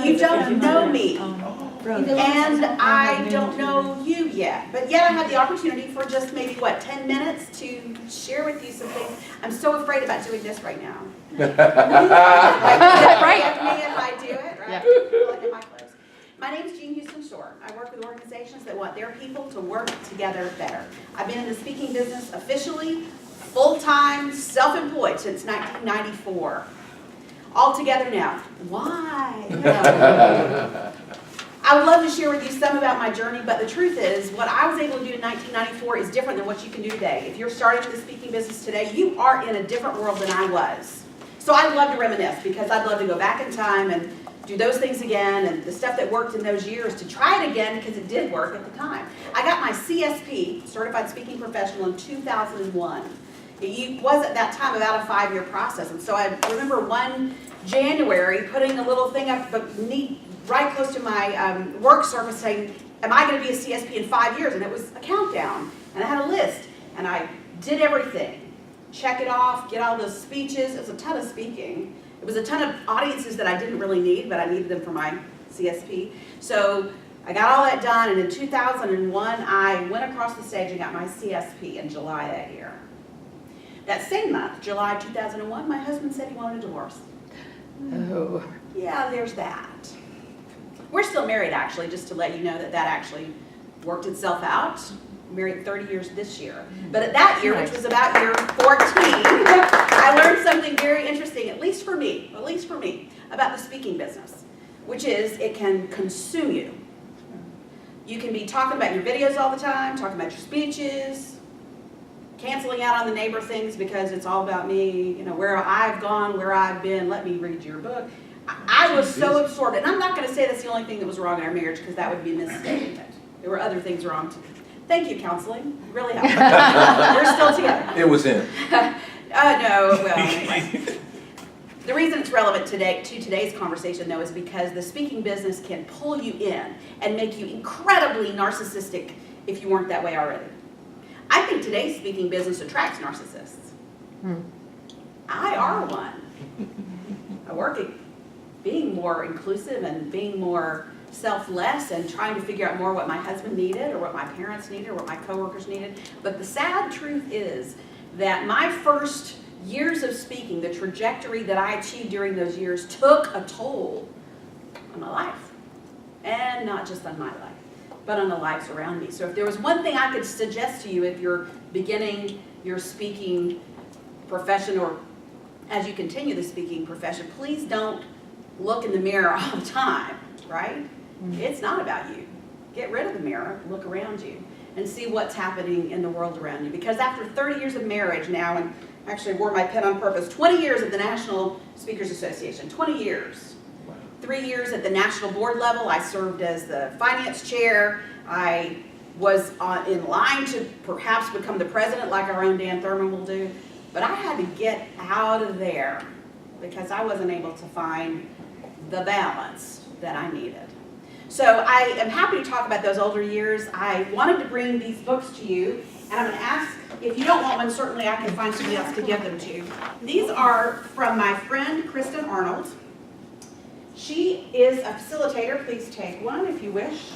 You don't know me, and I don't know you yet. But yet I have the opportunity for just maybe, 10 minutes to share with you some things. I'm so afraid about doing this right now. Right? Me if I do it, right? Look at my clothes. My name is Jean Houston Shore. I work with organizations that want their people to work together better. I've been in the speaking business officially, full-time, self-employed since 1994. All together now. Why? No. I would love to share with you some about my journey, but the truth is, what I was able to do in 1994 is different than what you can do today. If you're starting the speaking business today, you are in a different world than I was. So I'd love to reminisce, because I'd love to go back in time and do those things again, and the stuff that worked in those years, to try it again, because it did work at the time. I got my CSP, Certified Speaking Professional, in 2001. It was at that time about a 5-year process, and so I remember one January putting a little thing up right close to my work surface saying, am I going to be a CSP in 5 years? And it was a countdown, and I had a list, and I did everything. Check it off, get all the speeches. It was a ton of speaking. It was a ton of audiences that I didn't really need, but I needed them for my CSP. So I got all that done, and in 2001, I went across the stage and got my CSP in July that year. That same month, July 2001, my husband said he wanted a divorce. Oh. Yeah, there's that. We're still married, actually, just to let you know that that actually worked itself out. Married 30 years this year. But at that year, which was about year 14, I learned something very interesting, at least for me, about the speaking business, which is it can consume you. You can be talking about your videos all the time, talking about your speeches, canceling out on the neighbor things because it's all about me, where I've gone, where I've been, let me read your book. I was so absorbed, and I'm not going to say that's the only thing that was wrong in our marriage, because that would be a misstatement. There were other things wrong too. Thank you, counseling. It really helped. We're still together. It was in. No, well, anyway. The reason it's relevant to today's conversation, though, is because the speaking business can pull you in and make you incredibly narcissistic if you weren't that way already. I think today's speaking business attracts narcissists. I are one. I work at being more inclusive and being more selfless and trying to figure out more what my husband needed or what my parents needed or what my coworkers needed. But the sad truth is that my first years of speaking, the trajectory that I achieved during those years, took a toll on my life. And not just on my life, but on the lives around me. So if there was one thing I could suggest to you if you're beginning your speaking profession, or as you continue the speaking profession, please don't look in the mirror all the time, right? It's not about you. Get rid of the mirror, look around you, and see what's happening in the world around you. Because after 30 years of marriage now, and actually I wore my pen on purpose, 20 years at the National Speakers Association, 20 years. 3 years at the national board level. I served as the finance chair. I was in line to perhaps become the president, like our own Dan Thurman will do. But I had to get out of there because I wasn't able to find the balance that I needed. So I am happy to talk about those older years. I wanted to bring these books to you, and I'm going to ask, if you don't want one, certainly I can find somebody else to give them to. These are from my friend Kristen Arnold. She is a facilitator. Please take one if you wish.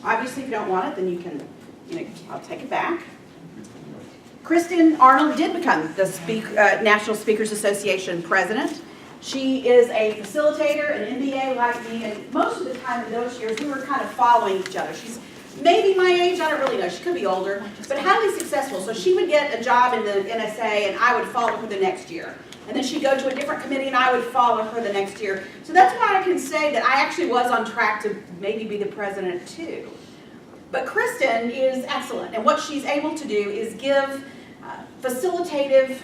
Obviously, if you don't want it, then you can, I'll take it back. Kristen Arnold did become the National Speakers Association president. She is a facilitator, an MBA like me, and most of the time in those years, we were kind of following each other. She's maybe my age, I don't really know. She could be older, but highly successful. So she would get a job in the NSA, and I would follow her the next year. And then she'd go to a different committee, and I would follow her the next year. So that's why I can say that I actually was on track to maybe be the president too. But Kristen is excellent, and what she's able to do is give facilitative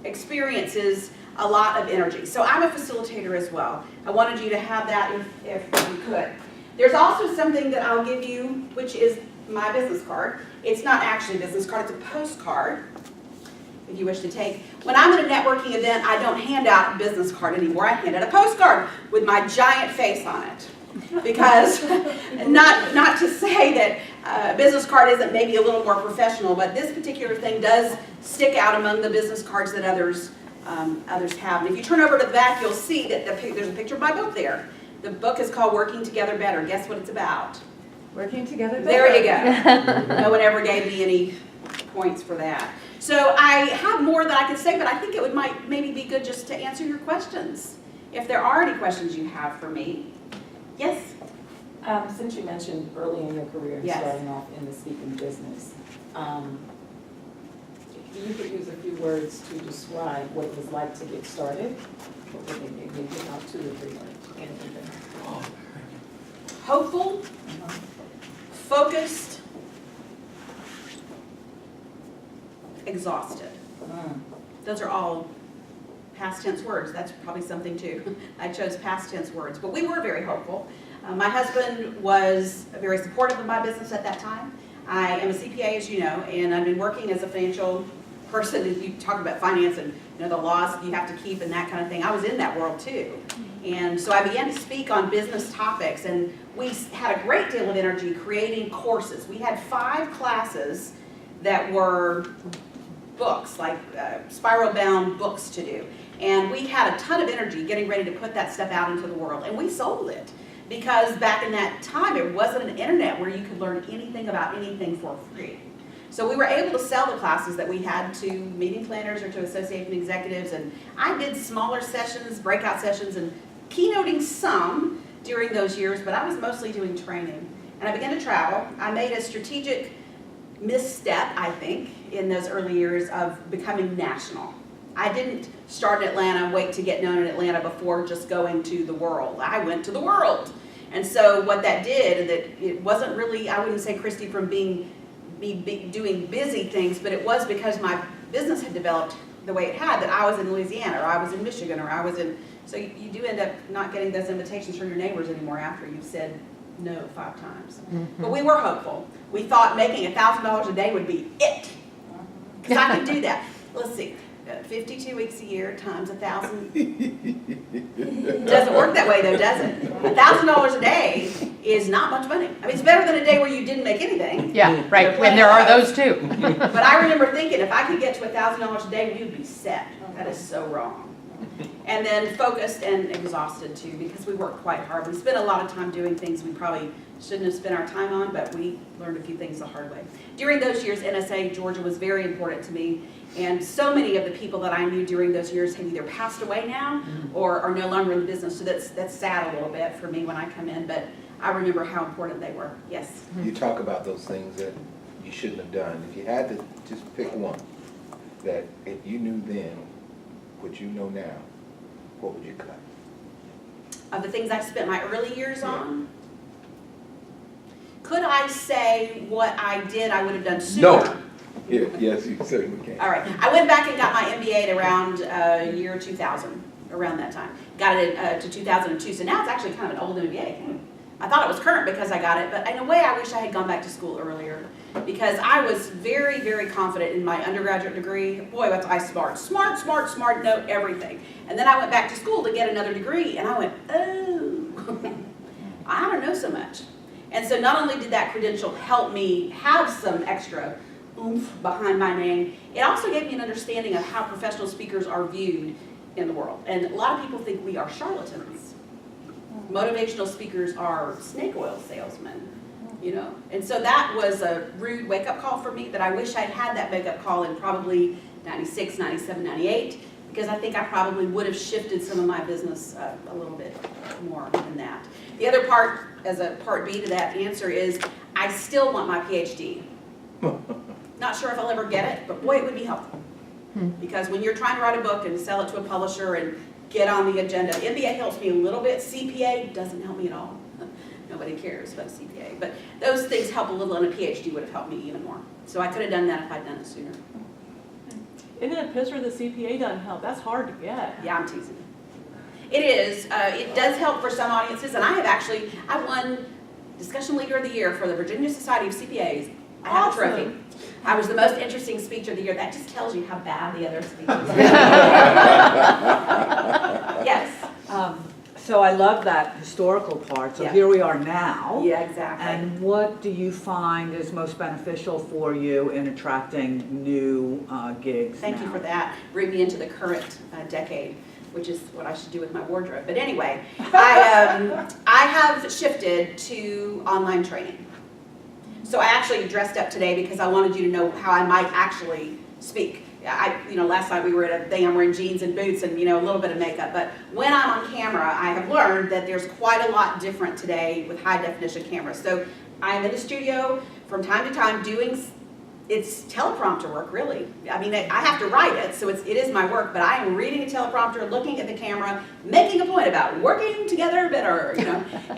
experiences a lot of energy. So I'm a facilitator as well. I wanted you to have that if you could. There's also something that I'll give you, which is my business card. It's not actually a business card, it's a postcard, if you wish to take. When I'm at a networking event, I don't hand out a business card anymore. I hand out a postcard with my giant face on it. Because, not to say that a business card isn't maybe a little more professional, but this particular thing does stick out among the business cards that others have. And if you turn over to the back, you'll see that there's a picture of my book there. The book is called Working Together Better. Guess what it's about? Working together better. There you go. No one ever gave me any points for that. So I have more that I could say, but I think it might maybe be good just to answer your questions. If there are any questions you have for me. Yes? Since you mentioned early in your career, Yes. starting off in the speaking business, if you could use a few words to describe what it was like to get started, what would they be? Give out 2 or 3 words. Hopeful, focused, exhausted. Those are all past tense words. That's probably something too. I chose past tense words, but we were very hopeful. My husband was very supportive of my business at that time. I am a CPA, as you know, and I've been working as a financial person. You talk about finance and the laws you have to keep and that kind of thing. I was in that world too. And so I began to speak on business topics, and we had a great deal of energy creating courses. We had 5 classes that were books, like spiral-bound books to do. And we had a ton of energy getting ready to put that stuff out into the world. And we sold it because back in that time, it wasn't an internet where you could learn anything about anything for free. So we were able to sell the classes that we had to meeting planners or to association executives. And I did smaller sessions, breakout sessions, and keynoting some during those years, but I was mostly doing training. And I began to travel. I made a strategic misstep, I think, in those early years of becoming national. I didn't start in Atlanta, wait to get known in Atlanta before just going to the world. I went to the world. And so what that did, that it wasn't really, I wouldn't say, Christy, from doing busy things, but it was because my business had developed the way it had, that I was in Louisiana, or I was in Michigan, or I was in, so you do end up not getting those invitations from your neighbors anymore after you've said no 5 times. But we were hopeful. We thought making $1,000 a day would be it. Because I could do that. Let's see, 52 weeks a year times 1,000. Doesn't work that way though, does it? $1,000 a day is not much money. I mean, it's better than a day where you didn't make anything. Yeah, right, and there are those too. But I remember thinking, if I could get to $1,000 a day, we would be set. That is so wrong. And then focused and exhausted too, because we worked quite hard. We spent a lot of time doing things we probably shouldn't have spent our time on, but we learned a few things the hard way. During those years, NSA Georgia was very important to me, and so many of the people that I knew during those years have either passed away now or are no longer in the business, so that's sad a little bit for me when I come in, but I remember how important they were. Yes? You talk about those things that you shouldn't have done. If you had to just pick one, that if you knew then what you know now, what would you cut? Of the things I've spent my early years on, could I say what I did I would have done sooner? No. Yeah, yes, you certainly can. All right. I went back and got my MBA at around year 2000, around that time. Got it to 2002, so now it's actually kind of an old MBA. I thought it was current because I got it, but in a way I wish I had gone back to school earlier because I was very, very confident in my undergraduate degree. Boy, was I smart. Smart, know everything. And then I went back to school to get another degree, and I went, oh, I don't know so much. And so not only did that credential help me have some extra oomph behind my name, it also gave me an understanding of how professional speakers are viewed in the world. And a lot of people think we are charlatans. Motivational speakers are snake oil salesmen, And so that was a rude wake-up call for me that I wish I'd had that wake-up call in probably 96, 97, 98, because I think I probably would have shifted some of my business a little bit more than that. The other part, as a part B to that answer, is I still want my PhD. Not sure if I'll ever get it, but boy, it would be helpful. Because when you're trying to write a book and sell it to a publisher and get on the agenda, MBA helps me a little bit. CPA doesn't help me at all. Nobody cares about CPA. But those things help a little, and a PhD would have helped me even more. So I could have done that if I'd done it sooner. Isn't it a picture the CPA doesn't help? That's hard to get. Yeah, I'm teasing. It is. It does help for some audiences, and I won Discussion Leader of the Year for the Virginia Society of CPAs. I have a trophy. I was the most interesting speaker of the year. That just tells you how bad the other speakers are. Yes. So I love that historical part. So Yeah. here we are now. Yeah, exactly. And what do you find is most beneficial for you in attracting new gigs Thank you now? for that. Bring me into the current decade. which is what I should do with my wardrobe. But anyway, I have shifted to online training. So I actually dressed up today because I wanted you to know how I might actually speak. Last night we were at a thing, I'm wearing jeans and boots and, a little bit of makeup. But when I'm on camera, I have learned that there's quite a lot different today with high definition cameras. So I'm in the studio from time to time doing, it's teleprompter work, really. I mean, I have to write it, so it is my work, but I am reading a teleprompter, looking at the camera, making a point about working together better,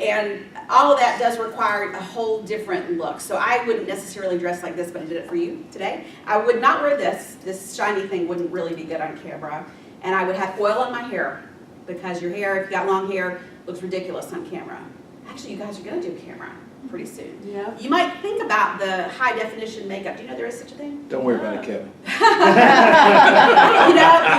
and all of that does require a whole different look. So I wouldn't necessarily dress like this, but I did it for you today. I would not wear this shiny thing wouldn't really be good on camera, and I would have oil on my hair, because your hair, if you got long hair, looks ridiculous on camera. Actually, you guys are gonna do camera pretty soon. Yeah. You might think about the high definition makeup. Do you know there is such a thing? Don't worry about it, Kevin.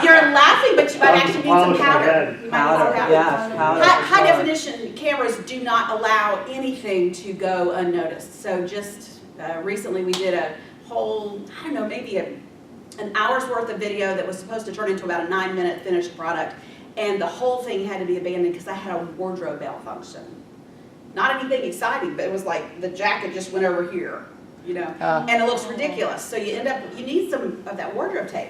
You're laughing, but you might actually need some Polish my powder. head. You might need some powder. Yes, powder. High definition cameras do not allow anything to go unnoticed. So just recently we did a whole, I don't know, maybe an hour's worth of video that was supposed to turn into about a 9-minute finished product. And the whole thing had to be abandoned because I had a wardrobe malfunction. Not anything exciting, but it was like the jacket just went over here, and it looks ridiculous. So you need some of that wardrobe tape.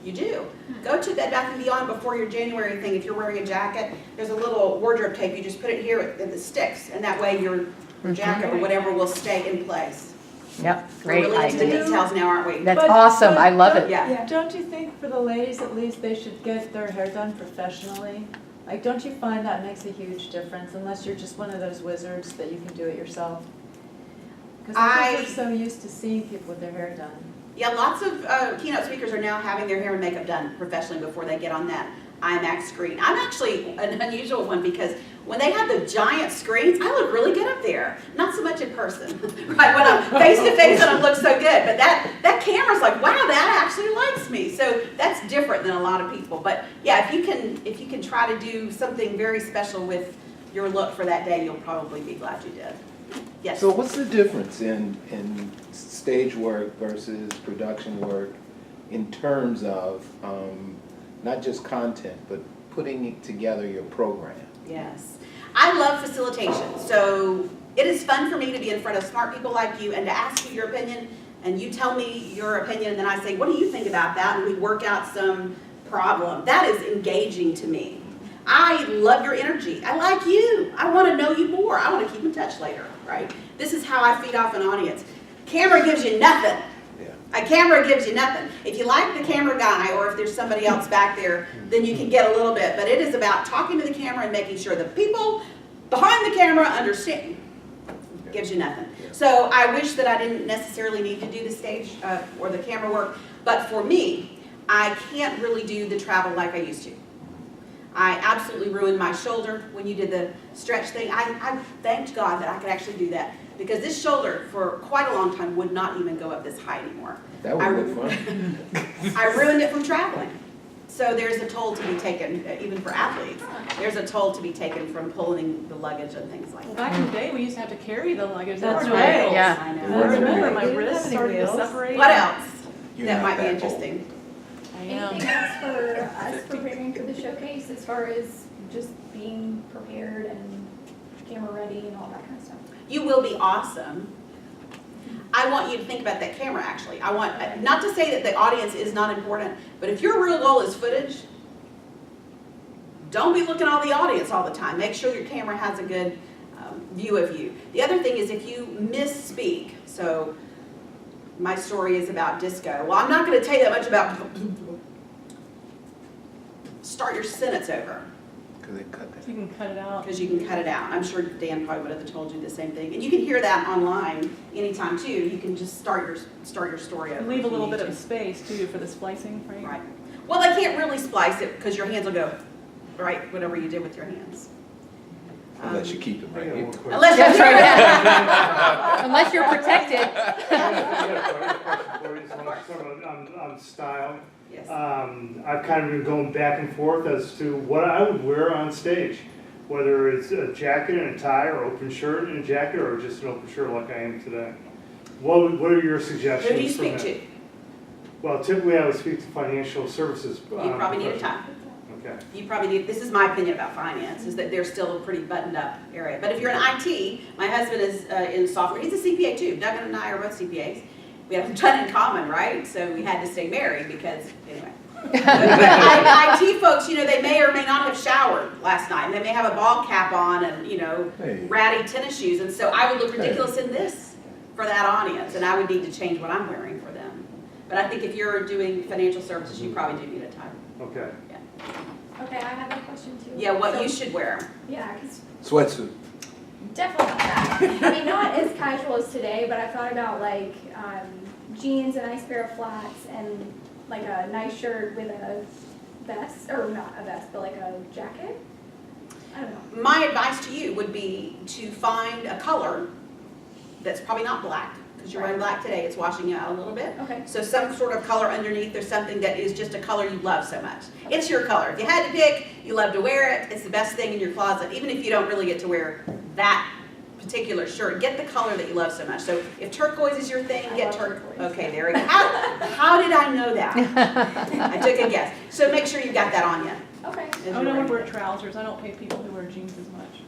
You do. Go to Bed Bath & Beyond before your January thing. If you're wearing a jacket, there's a little wardrobe tape. You just put it here and it sticks, and that way your jacket or whatever will stay in place. Yep, We're great really into the idea. details now, aren't we? That's But- awesome, I love it. Yeah. Don't you think for the ladies at least they should get their hair done professionally? Like, don't you find that makes a huge difference unless you're just one of those wizards that you can do it yourself? Because I think we're so used to seeing people with their hair done. Yeah, lots of keynote speakers are now having their hair and makeup done professionally before they get on that IMAX screen. I'm actually an unusual one because when they have the giant screens, I look really good up there. Not so much in person, right? When I'm face to face, I don't look so good. But that camera's like, wow, that actually likes me. So that's different than a lot of people. But yeah, if you can try to do something very special with your look for that day, you'll probably be glad you did. Yes. So what's the difference in stage work versus production work in terms of not just content, but putting together your program? Yes. I love facilitation. So it is fun for me to be in front of smart people like you and to ask you your opinion, and you tell me your opinion, and then I say, what do you think about that? And we work out some problem. That is engaging to me. I love your energy. I like you. I want to know you more. I want to keep in touch later, right? This is how I feed off an audience. Camera gives you nothing. Yeah. A camera gives you nothing. If you like the camera guy or if there's somebody else back there, then you can get a little bit. But it is about talking to the camera and making sure the people behind the camera understand. Gives you nothing. Yeah. So I wish that I didn't necessarily need to do the stage or the camera work. But for me, I can't really do the travel like I used to. I absolutely ruined my shoulder when you did the stretch thing. I thanked God that I could actually do that. Because this shoulder, for quite a long time, would not even go up this high anymore. That would look fun. I ruined it from traveling. So there's a toll to be taken, even for athletes. There's a toll to be taken from pulling the luggage and things like Well, that. back in the day, we used to have to carry the luggage. There That's were no right. wheels. Yeah. I And know. I remember my We didn't wrists have any started to wheels. separate. What else You're that not might be that interesting? I am. Anything else for us preparing for the showcase as far as just being prepared and camera ready and all that kind of stuff? You will be awesome. I want you to think about that camera, actually. I want, not to say that the audience is not important, but if your real goal is footage, don't be looking at all the audience all the time. Make sure your camera has a good view of you. The other thing is if you misspeak, so my story is about disco. Well, I'm not going to tell you that much about, start your sentence over. Because they cut that. You can cut it out. Because you can cut it out. I'm sure Dan probably would have told you the same thing. And you can hear that online anytime too. You can just start your story over. And leave a if you little need bit to. of space too for the splicing, right? Right. Well, they can't really splice it because your hands will go, right, whatever you did with your hands. Unless you keep it I right got here. one question. Unless That's you're right. Unless you're protected. I got a question for you, just one sort of on style. Yes. I've kind of been going back and forth as to what I would wear on stage, whether it's a jacket and a tie, or open shirt and a jacket, or just an open shirt like I am today. What are your suggestions? Who do you from speak that? to? Well, typically I would speak to financial services. You probably need a tie. Okay. You probably need, this is my opinion about finance, is that they're still a pretty buttoned up area. But if you're in IT, my husband is in software, he's a CPA too. Doug and I are both CPAs. We have a ton in common, right? So we had to stay married because, anyway. But IT folks, you know, they may or may not have showered last night. And they may have a ball cap on and, you know, Hey. ratty tennis shoes. And so I would look ridiculous in this for that audience. And I would need to change what I'm wearing for them. But I think if you're doing financial services, you probably do need a tie. Okay. Okay, I have a question too. Yeah, what So- you should wear. Yeah, because Sweatsuit. definitely not that. I mean, not as casual as today, but I thought about like jeans, a nice pair of flats, and like a nice shirt with a vest, or not a vest, but like a jacket. I don't know. My advice to you would be to find a color that's probably not black, because you're wearing black today, it's washing you out a little bit. Okay. So some sort of color underneath, there's something that is just a color you love so much. It's your color. If you had to pick, you love to wear it, it's the best thing in your closet, even if you don't really get to wear that particular shirt, get the color that you love so much. So if turquoise is your thing, I get love turquoise. turquoise. Okay, there we go. How did I know that? I took a guess. So make sure you got that on you. Okay. as I you're don't wearing wear it. trousers. I don't pay people who wear jeans as much.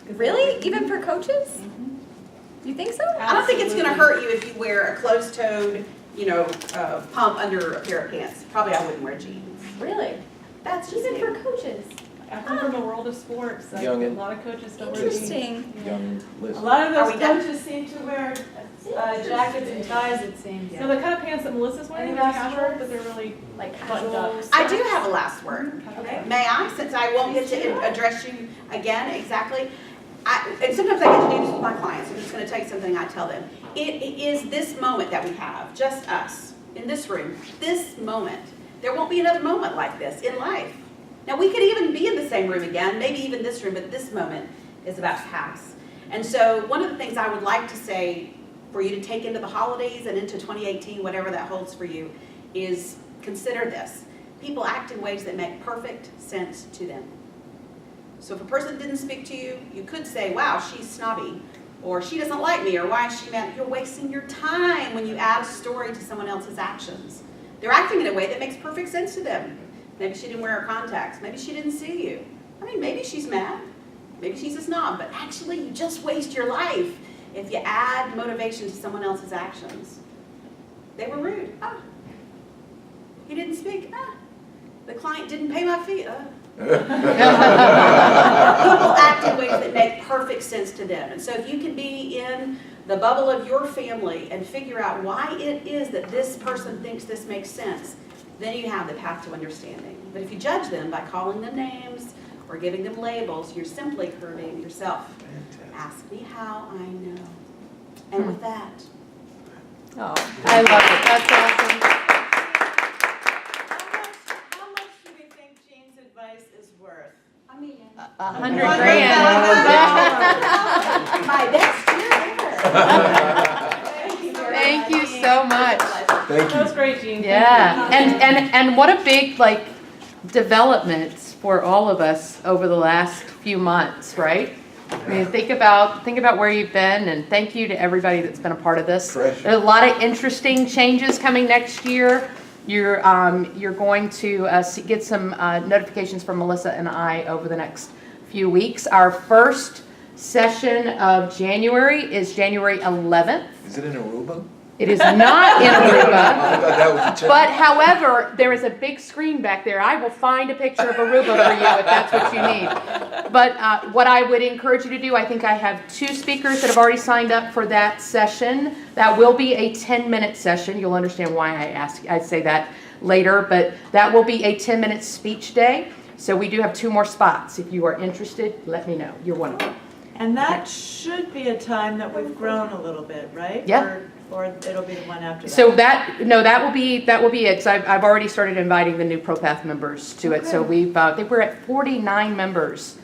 'Cause Really? Even for coaches? Mhm. You think so? I don't think it's gonna Absolutely. hurt you if you wear a closed-toed, you know, pump under a pair of pants. Probably I wouldn't wear jeans. Really? That's just Even me. for coaches? I come from the world of sports. Like, a Youngin. lot of coaches still wear jeans. Interesting. Young, A listen. lot of Are those we done? coaches seem to wear jackets and ties, it seems. Yeah. So the kind of pants that Melissa's wearing, Any they're last casual, words? but they're really Like buttoned up. casual? I do have a last word. Okay. May I, since I won't get to address you again exactly? And sometimes I get to do this with my clients, I'm just gonna tell you something I tell them. It is this moment that we have, just us, in this room, this moment. There won't be another moment like this in life. Now, we could even be in the same room again, maybe even this room, but this moment is about to pass. And so one of the things I would like to say for you to take into the holidays and into 2018, whatever that holds for you, is consider this. People act in ways that make perfect sense to them. So if a person didn't speak to you, you could say, wow, she's snobby, or she doesn't like me, or why is she mad? You're wasting your time when you add a story to someone else's actions. They're acting in a way that makes perfect sense to them. Maybe she didn't wear her contacts. Maybe she didn't see you. I mean, maybe she's mad. Maybe she's a snob, but actually you just waste your life if you add motivation to someone else's actions. They were rude. Ah. He didn't speak. Ah. The client didn't pay my fee. Ah. People act in ways that make perfect sense to them. And so if you can be in the bubble of your family and figure out why it is that this person thinks this makes sense, then you have the path to understanding. But if you judge them by calling them names or giving them labels, you're simply hurting yourself. Ask me how, I know. And with that, Oh, I love it. That's awesome. How much do we think Jean's advice is worth? I mean, $100,000. my best year ever. Thank you so much. Thank That was you. great, Jean. Thank Yeah, you. and what a big, like, developments for all of us over the last few months, right? I mean, think about where you've been, and thank you to everybody that's been a part of this. Pressure. There's a lot of interesting changes coming next year. You're going to get some notifications from Melissa and I over the next few weeks. Our first session of January is January 11th. Is it in Aruba? It is not in I Aruba. thought that was a check. But however, there is a big screen back there. I will find a picture of Aruba for you if that's what you need. But what I would encourage you to do, I think I have 2 speakers that have already signed up for that session. That will be a 10-minute session. You'll understand why I say that later. But that will be a 10-minute speech day. So we do have 2 more spots. If you are interested, let me know. You're one of them. And that should be a time that we've grown a little bit, right? Yeah. Or it'll be the one after that? So that will be it. So I've already started inviting the new ProPath members to it. So I think we're at 49 members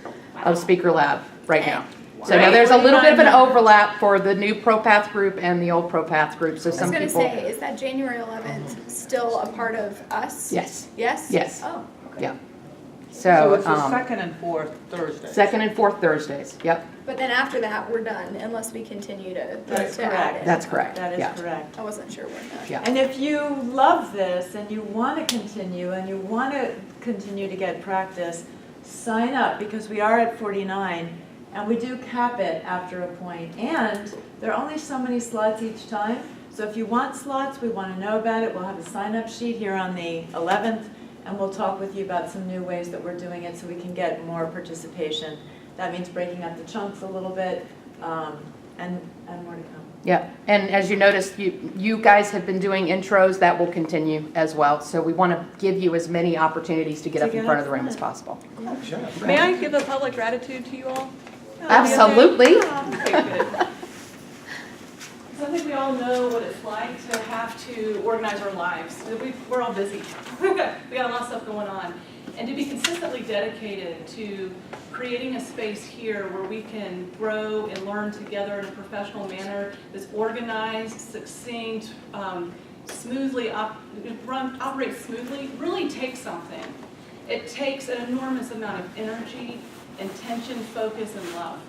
of Speaker Lab right now. So now there's a little bit of an overlap for the new ProPath group and the old ProPath group. So I was some gonna people. say, is that January 11th still a part of us? Yes. Yes? Yes. Oh, okay. Yeah. So it's the So second and fourth Thursday. second and fourth Thursdays. Yep, But then after that, we're done unless we continue to That's add correct. it. that's correct. That is Yeah. correct. I wasn't sure when that. Yeah. And if you love this and you want to continue and you want to continue to get practice, sign up, because we are at 49, and we do cap it after a point. And there are only so many slots each time, so if you want slots, we want to know about it. We'll have a sign-up sheet here on the 11th, and we'll talk with you about some new ways that we're doing it so we can get more participation. That means breaking up the chunks a little bit, and more to come. Yeah, and as you noticed, you guys have been doing intros, that will continue as well. So we want to give you as many opportunities to get up in front of the room as possible. May I give a public gratitude to you all? Absolutely. Okay, good. So I think we all know what it's like to have to organize our lives. We're all busy. We got a lot of stuff going on. And to be consistently dedicated to creating a space here where we can grow and learn together in a professional manner that's organized, succinct, operates smoothly, really takes something. It takes an enormous amount of energy, intention, focus, and love.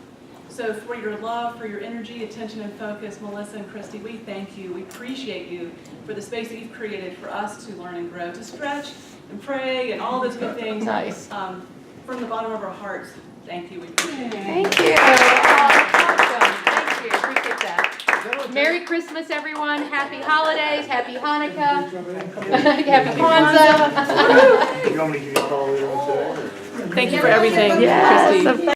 So for your love, for your energy, attention, and focus, Melissa and Christy, we thank you. We appreciate you for the space that you've created for us to learn and grow, to stretch and pray and all those good things. Nice. From the bottom of our hearts, thank you. We appreciate it. Thank you. Awesome. Thank you. Appreciate that. Merry Christmas, everyone. Happy holidays. Happy Hanukkah. Happy Kwanzaa. You want me to give you a call later on today? or- Thank you for everything, Yes. Christy.